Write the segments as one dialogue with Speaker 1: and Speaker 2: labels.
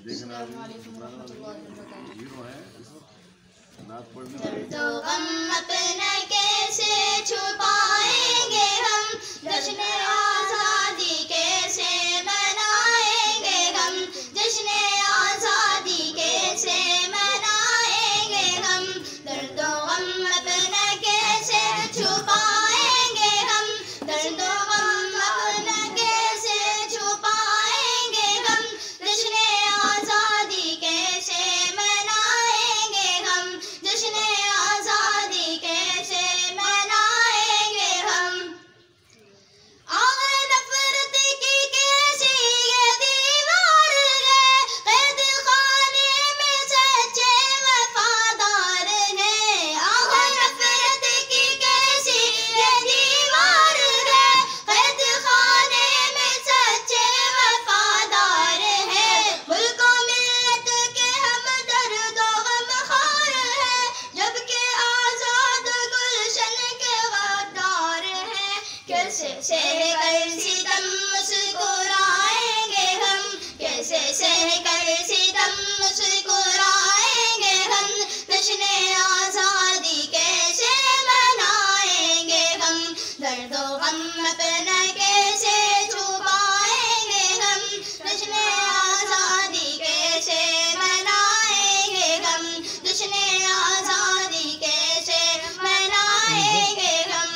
Speaker 1: السلام علیکم ورحمۃ اللہ وبرکاتہ۔
Speaker 2: درد و غم اپنا کیسے چھپائیں گے ہم، جشن آزادی کیسے منائیں گے ہم، جشن آزادی کیسے منائیں گے ہم، درد و غم اپنا کیسے چھپائیں گے ہم، درد و غم اپنا کیسے چھپائیں گے ہم، جشن آزادی کیسے منائیں گے ہم، جشن آزادی کیسے منائیں گے ہم۔ آگ نفرت کی کیسی یہ دیوار ہے، قید خانے میں سچے وفادار ہیں، آگ نفرت کی کیسی یہ دیوار ہے، قید خانے میں سچے وفادار ہیں، ملک و ملت کے ہم درد و غم خوار ہیں، جبکہ آزاد گلشن کے غدار ہیں، کیسے سہ کر ستم مسکرائیں گے ہم، کیسے سہ کر ستم مسکرائیں گے ہم، جشن آزادی کیسے منائیں گے ہم، درد و غم اپنا کیسے چھپائیں گے ہم، جشن آزادی کیسے منائیں گے ہم، جشن آزادی کیسے منائیں گے ہم۔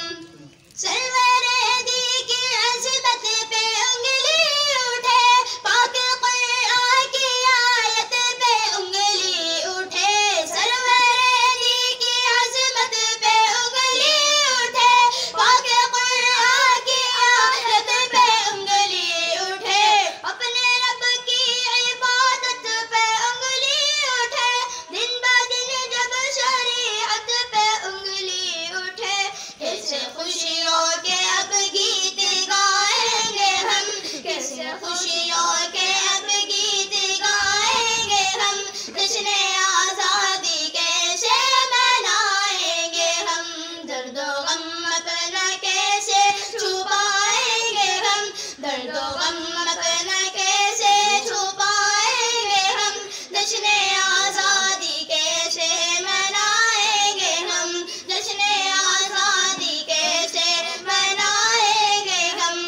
Speaker 2: سرور دی کی عظمت پہ انگلی اٹھے، پاک قرآن کی آیت پہ انگلی اٹھے، سرور دی کی عظمت پہ انگلی اٹھے، پاک قرآن کی آیت پہ انگلی اٹھے، اپنے رب کی عبادت پہ انگلی اٹھے، دن بہ دن جب شریعت پہ انگلی اٹھے، کیسے خوشیوں کے اب گیت گائیں گے ہم، کیسے خوشیوں کے اب گیت گائیں گے ہم، جشن آزادی کیسے منائیں گے ہم، درد و غم اپنا کیسے چھپائیں گے ہم، درد و غم اپنا کیسے چھپائیں گے ہم، جشن آزادی کیسے منائیں گے ہم، جشن آزادی کیسے منائیں گے ہم۔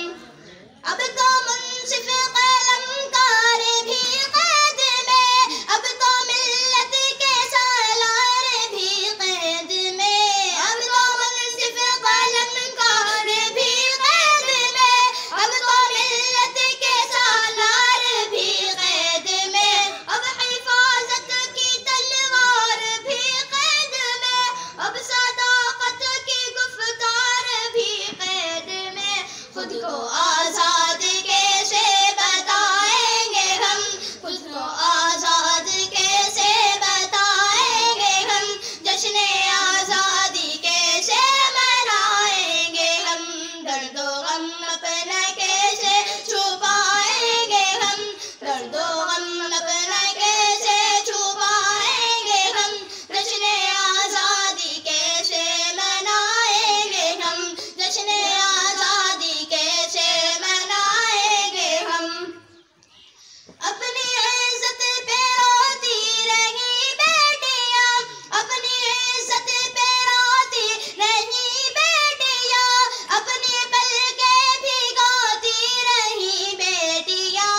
Speaker 2: اب تو منصف قلم کار بھی قید میں، اب تو ملت کے سالار بھی قید میں، اب تو منصف قلم کار بھی قید میں، اب تو ملت کے سالار بھی قید میں، اب حفاظت کی تلوار بھی قید میں، اب صداقت کی گفتار بھی قید میں، خود کو آزاد کیسے بتائیں گے ہم، خود کو آزاد کیسے بتائیں گے ہم، جشن آزادی کیسے منائیں گے ہم، درد و غم اپنا کیسے چھپائیں گے ہم، درد و غم اپنا کیسے چھپائیں گے ہم، جشن آزادی کیسے منائیں گے ہم، جشن آزادی کیسے منائیں گے ہم۔ اپنی عزت پہ روتی رہی بیٹیاں، اپنی عزت پہ روتی رہی بیٹیاں، اپنی پلکیں بھگوتی رہی بیٹیاں،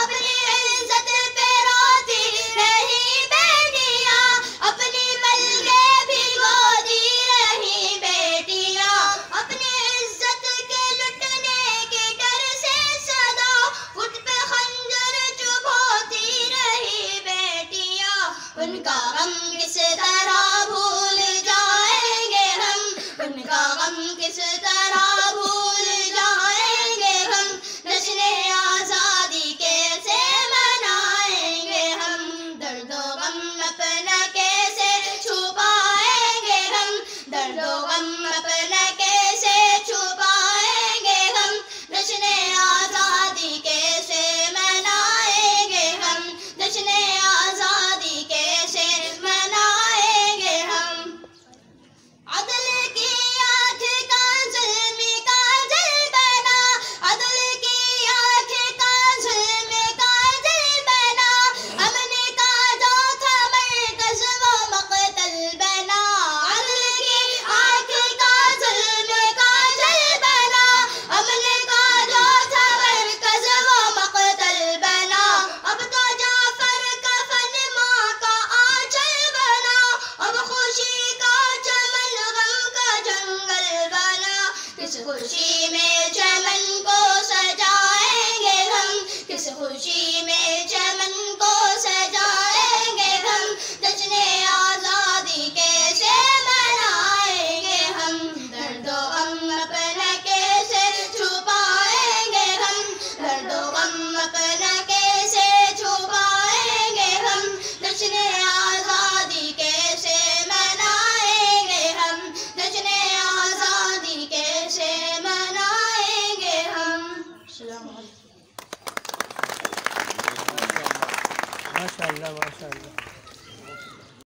Speaker 2: اپنی عزت پہ روتی رہی بیٹیاں، اپنی پلکیں بھگوتی رہی بیٹیاں، اپنی عزت کے لٹنے کے ڈر سے سدا خود پہ خنجر چبھوتی رہی بیٹیاں، ان کا غم کس طرح بھول جائیں گے ہم، ان کا غم کس طرح بھول جائیں گے ہم، جشن آزادی کیسے منائیں گے ہم، درد و غم اپنا کیسے چھپائیں گے ہم، درد و غم اپنا کیسے چھپائیں گے ہم، جشن آزادی کیسے منائیں گے ہم، جشن آزادی کیسے منائیں گے ہم۔ عدل کی آنکھ کا ظلم کا جل بنا، عدل کی آنکھ کا ظلم کا جل بنا، ہم کس خوشی میں چمن کو سجائیں گے ہم، کس خوشی میں چمن کو سجائیں گے ہم، جشن آزادی کیسے منائیں گے ہم، درد و غم اپنا کیسے چھپائیں گے ہم، درد و غم اپنا کیسے چھپائیں گے ہم، جشن آزادی کیسے منائیں گے ہم، جشن آزادی کیسے منائیں گے ہم۔ السلام علیکم۔
Speaker 3: ماشاء اللہ ماشاء اللہ۔